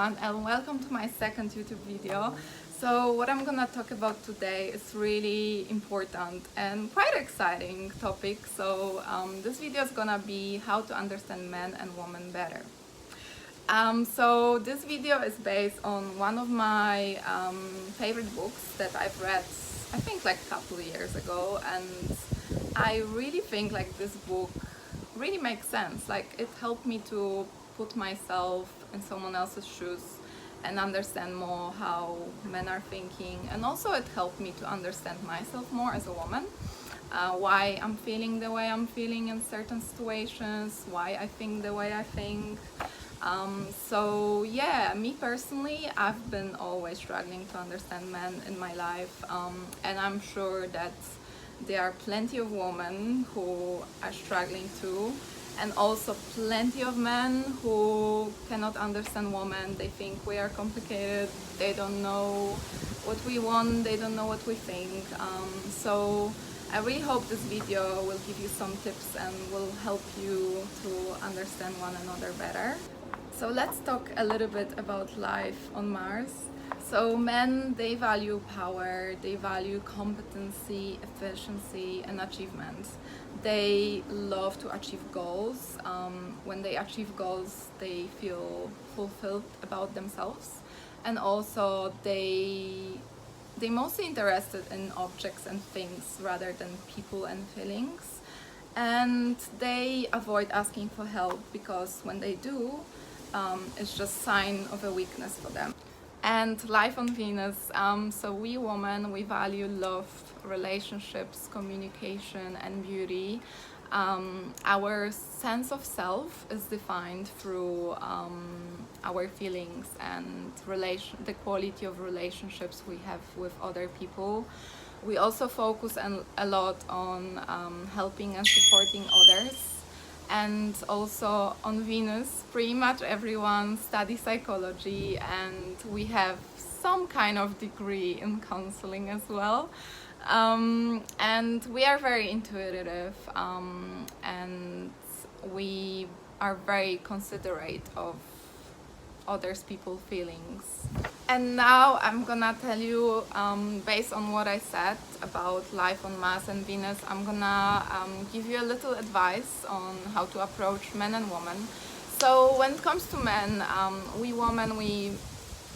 everyone, and welcome to my second YouTube video. So what I'm gonna talk about today is really important and quite exciting topic. This video is gonna be how to understand men and women better. So this video is based on one of my favorite books that I've read, I think like a couple of years ago, and I really think like this book really makes sense. Like it helped me to put myself in someone else's shoes and understand more how men are thinking, and also it helped me to understand myself more as a woman, why I'm feeling the way I'm feeling in certain situations, why I think the way I think. So yeah, me personally, I've been always struggling to understand men in my life, and I'm sure that there are plenty of women who are struggling too, and also plenty of men who cannot understand women. They think we are complicated, they don't know what we want, they don't know what we think. So I really hope this video will give you some tips and will help you to understand one another better. So let's talk a little bit about life on Mars. So men, they value power, they value competency, efficiency, and achievement. They love to achieve goals. When they achieve goals, they feel fulfilled about themselves. And also they mostly interested in objects and things rather than people and feelings. And they avoid asking for help because when they do, it's just sign of a weakness for them. And life on Venus, so we women, we value love, relationships, communication, and beauty. Our sense of self is defined through our feelings and the quality of relationships we have with other people. We also focus a lot on helping and supporting others. And also on Venus, pretty much everyone studies psychology, and we have some kind of degree in counseling as well. And we are very intuitive, and we are very considerate of others people's feelings. And now I'm gonna tell you, based on what I said about life on Mars and Venus, I'm gonna give you a little advice on how to approach men and women. So when it comes to men, we women, we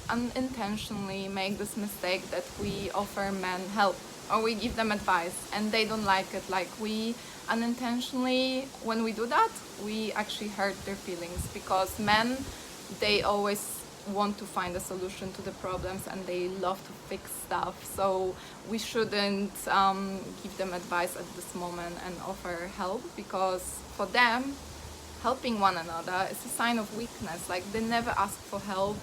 unintentionally make this mistake that we offer men help or we give them advice and they don't like it. Like we unintentionally, when we do that, we actually hurt their feelings, because men, they always want to find a solution to the problems and they love to fix stuff. So we shouldn't give them advice at this moment and offer help, because for them, helping one another is a sign of weakness. Like they never ask for help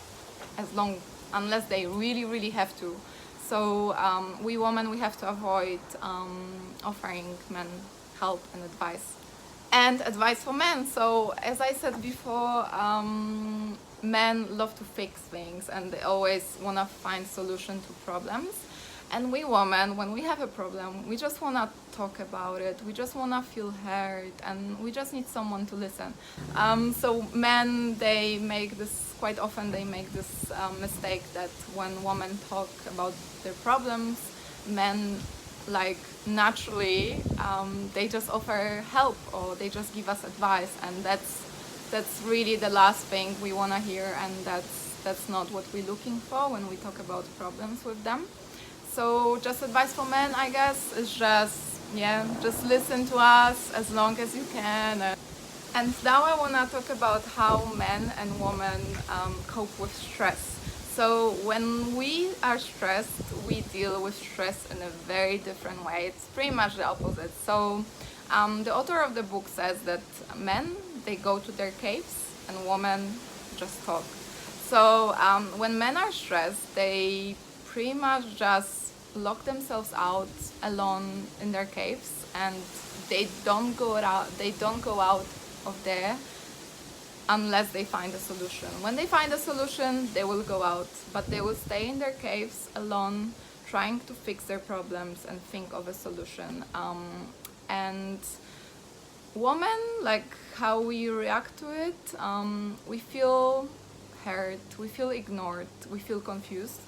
unless they really have to. So we women, we have to avoid offering men help and advice. And advice for men. So as I said before, men love to fix things and they always want to find solution to problems. And we women, when we have a problem, we just want to talk about it, we just want to feel heard, and we just need someone to listen. So men, they make this, quite often they make this mistake that when women talk about their problems, men, like naturally, they just offer help or they just give us advice, and that's really the last thing we want to hear, and that's not what we're looking for when we talk about problems with them. So just advice for men, I guess, is just listen to us as long as you can. And now I want to talk about how men and women cope with stress. So when we are stressed, we deal with stress in a very different way. It's pretty much the opposite. So the author of the book says that men, they go to their caves and women just talk. So when men are stressed, they pretty much just lock themselves out alone in their caves, and they don't go out of there unless they find a solution. When they find a solution, they will go out, but they will stay in their caves alone, trying to fix their problems and think of a solution. And women, like how we react to it, we feel hurt, we feel ignored, we feel confused,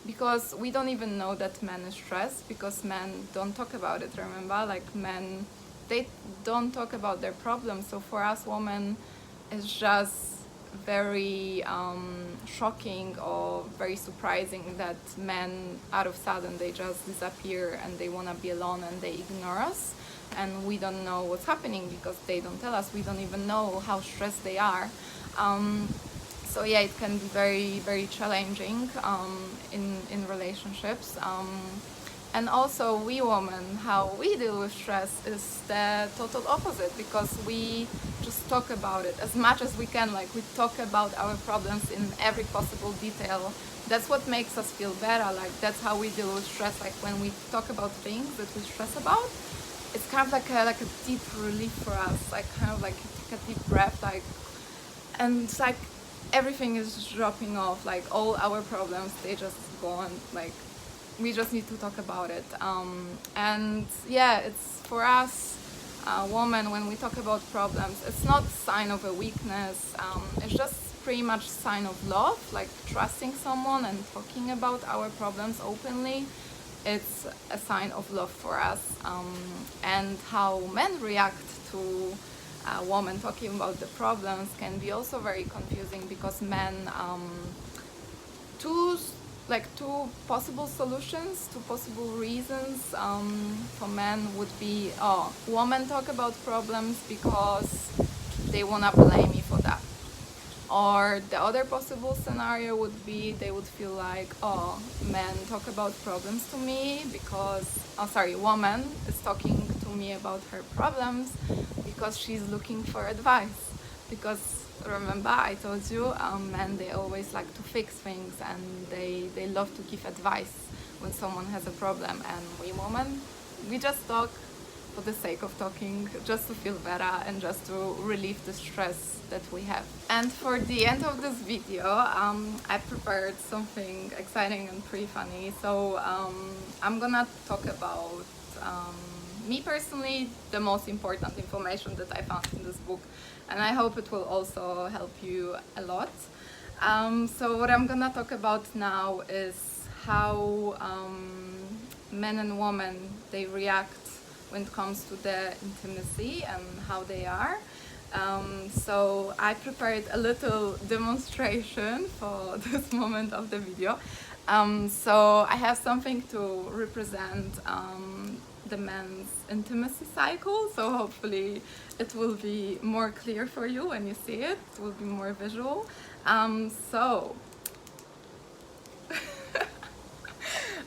because we don't even know that men is stressed, because men don't talk about it, remember? Like men, they don't talk about their problems. So for us women, it's just very shocking or very surprising that men out of sudden they just disappear and they want to be alone and they ignore us, and we don't know what's happening because they don't tell us. We don't even know how stressed they are. So yeah, it can be very, very challenging in relationships. And also we women, how we deal with stress is the total opposite, because we just talk about it as much as we can. Like we talk about our problems in every possible detail. That's what makes us feel better. Like that's how we deal with stress. Like when we talk about things that we stress about, it's kind of like a deep relief for us. Like kind of like take a deep breath, like, and it's like everything is just dropping off. Like all our problems, they just go on. Like we just need to talk about it. And yeah, it's for us women, when we talk about problems, it's not sign of a weakness. It's just pretty much sign of love, like trusting someone and talking about our problems openly. It's a sign of love for us. And how men react to a woman talking about the problems can be also very confusing, because men two possible solutions, two possible reasons for men would be, oh, women talk about problems because they wanna blame me for that. Or the other possible scenario would be they would feel like, oh, men talk about problems to me because, oh sorry, woman is talking to me about her problems because she's looking for advice. Because remember I told you, men, they always like to fix things, and they love to give advice when someone has a problem. And we women, we just talk for the sake of talking, just to feel better and just to relieve the stress that we have. And for the end of this video, I prepared something exciting and pretty funny. So I'm gonna talk about me personally, the most important information that I found in this book, and I hope it will also help you a lot. So what I'm gonna talk about now is how men and women, they react when it comes to the intimacy and how they are. So I prepared a little demonstration for this moment of the video. So I have something to represent the men's intimacy cycle, so hopefully it will be more clear for you when you see it. It will be more visual. So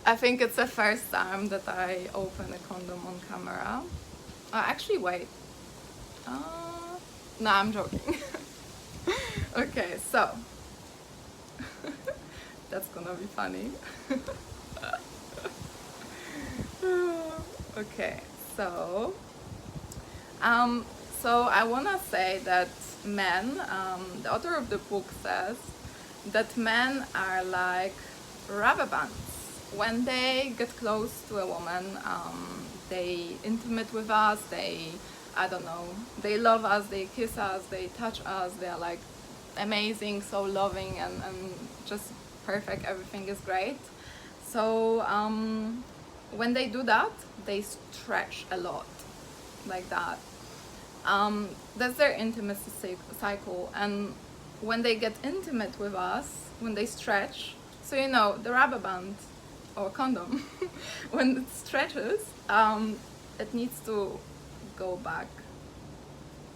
I think it's the first time that I open a condom on camera. Actually, wait. No, I'm joking. Okay, so that's gonna be funny. Okay, so I wanna say that men, the author of the book says that men are like rubber bands. When they get close to a woman, they intimate with us, they, I don't know, they love us, they kiss us, they touch us, they are like amazing, so loving and just perfect, everything is great. So when they do that, they stretch a lot, like that. That's their intimacy cycle. And when they get intimate with us, when they stretch, so you know, the rubber band or condom, when it stretches, it needs to go back,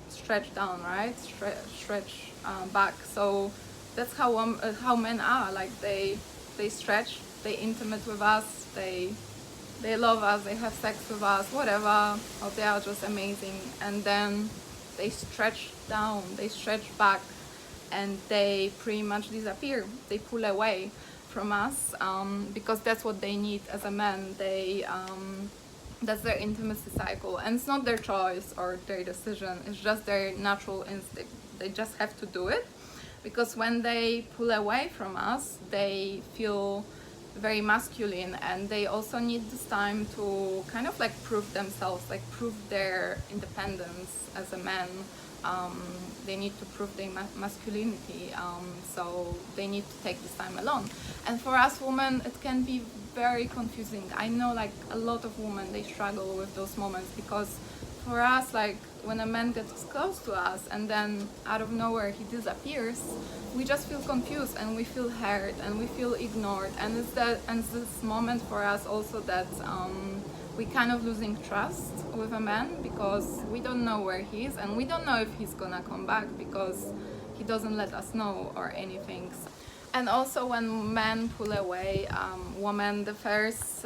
stretch down, right? Stretch back. So that's how men are. Like they stretch, they intimate with us, they love us, they have sex with us, whatever, or they are just amazing, and then they stretch down, they stretch back, and they pretty much disappear. They pull away from us, because that's what they need as a man. That's their intimacy cycle, and it's not their choice or their decision, it's just their natural instinct. They just have to do it, because when they pull away from us, they feel very masculine, and they also need this time to kind of like prove themselves, like prove their independence as a man. They need to prove their masculinity, so they need to take this time alone. And for us women, it can be very confusing. I know like a lot of women, they struggle with those moments, because for us, like when a man gets close to us and then out of nowhere he disappears, we just feel confused and we feel hurt and we feel ignored. And it's this moment for us also that we kind of losing trust with a man, because we don't know where he is and we don't know if he's gonna come back, because he doesn't let us know or anything. And also when men pull away, women, the first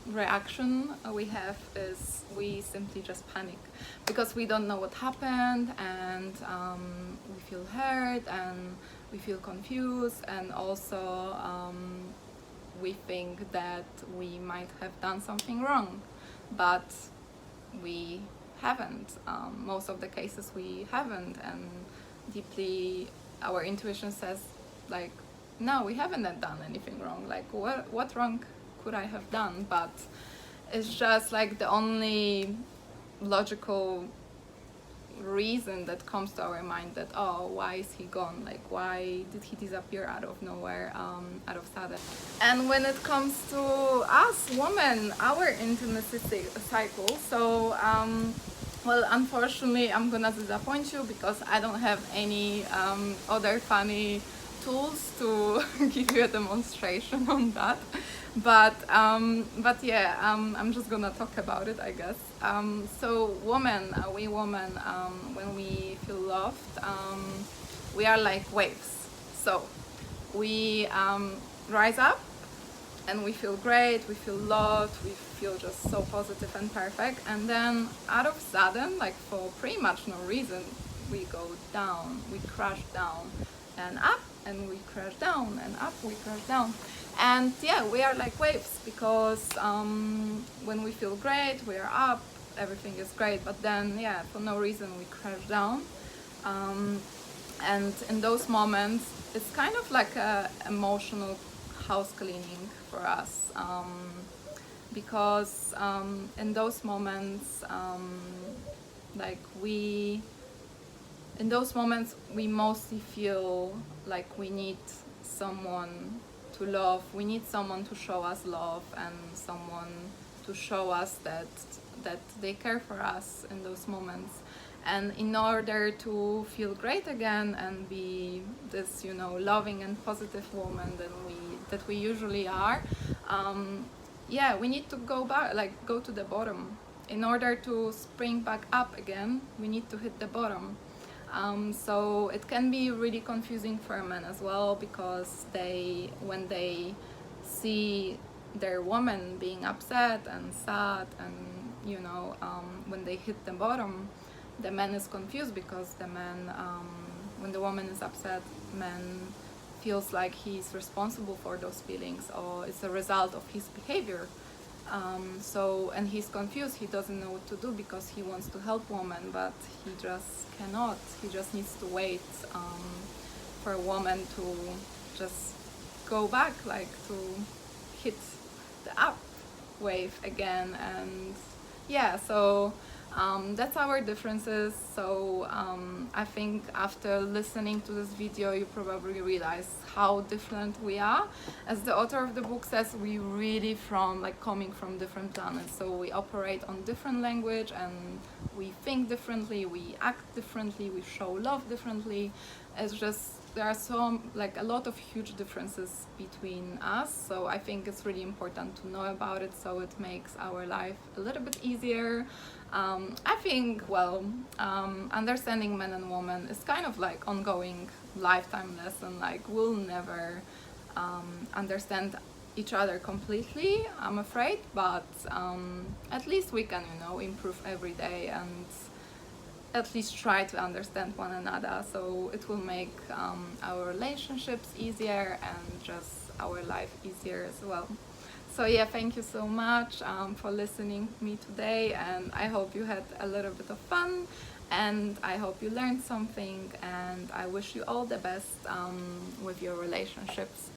reaction we have is we simply just panic, because we don't know what happened, and we feel hurt and we feel confused, and also we think that we might have done something wrong, but we haven't. Most of the cases we haven't, and deeply our intuition says like, no, we haven't done anything wrong. Like what wrong could I have done? But it's just like the only logical reason that comes to our mind, that oh, why is he gone? Like why did he disappear out of nowhere, out of sudden? And when it comes to us women, our intimacy cycle, so well, unfortunately I'm gonna disappoint you, because I don't have any other funny tools to give you a demonstration on that, but yeah, I'm just gonna talk about it, I guess. So we women, when we feel loved, we are like waves. So we rise up and we feel great, we feel loved, we feel just so positive and perfect, and then out of sudden, like for pretty much no reason, we go down, we crash down and up, and we crash down and up, we crash down. And yeah, we are like waves, because when we feel great, we are up, everything is great, but then yeah, for no reason we crash down. And in those moments, it's kind of like a emotional house cleaning for us, because in those moments, like in those moments we mostly feel like we need someone to love, we need someone to show us love, and someone to show us that they care for us in those moments. And in order to feel great again and be this, you know, loving and positive woman that we usually are, yeah, we need to go back, like go to the bottom. In order to spring back up again, we need to hit the bottom. So it can be really confusing for men as well, because when they see their woman being upset and sad, and you know, when they hit the bottom, the man is confused, because the man, when the woman is upset, man feels like he's responsible for those feelings, or it's a result of his behavior. And he's confused, he doesn't know what to do, because he wants to help woman, but he just cannot. He just needs to wait for a woman to just go back, like to hit the up wave again. And yeah, so that's our differences. So I think after listening to this video, you probably realize how different we are. As the author of the book says, we really coming from different planets. So we operate on different language, and we think differently, we act differently, we show love differently. It's just, there are a lot of huge differences between us. So I think it's really important to know about it, so it makes our life a little bit easier. I think, well, understanding men and women is kind of like ongoing lifetime lesson. Like we'll never understand each other completely, I'm afraid, but at least we can, you know, improve every day and at least try to understand one another. So it will make our relationships easier and just our life easier as well. So yeah, thank you so much for listening to me today, and I hope you had a little bit of fun, and I hope you learned something, and I wish you all the best with your relationships.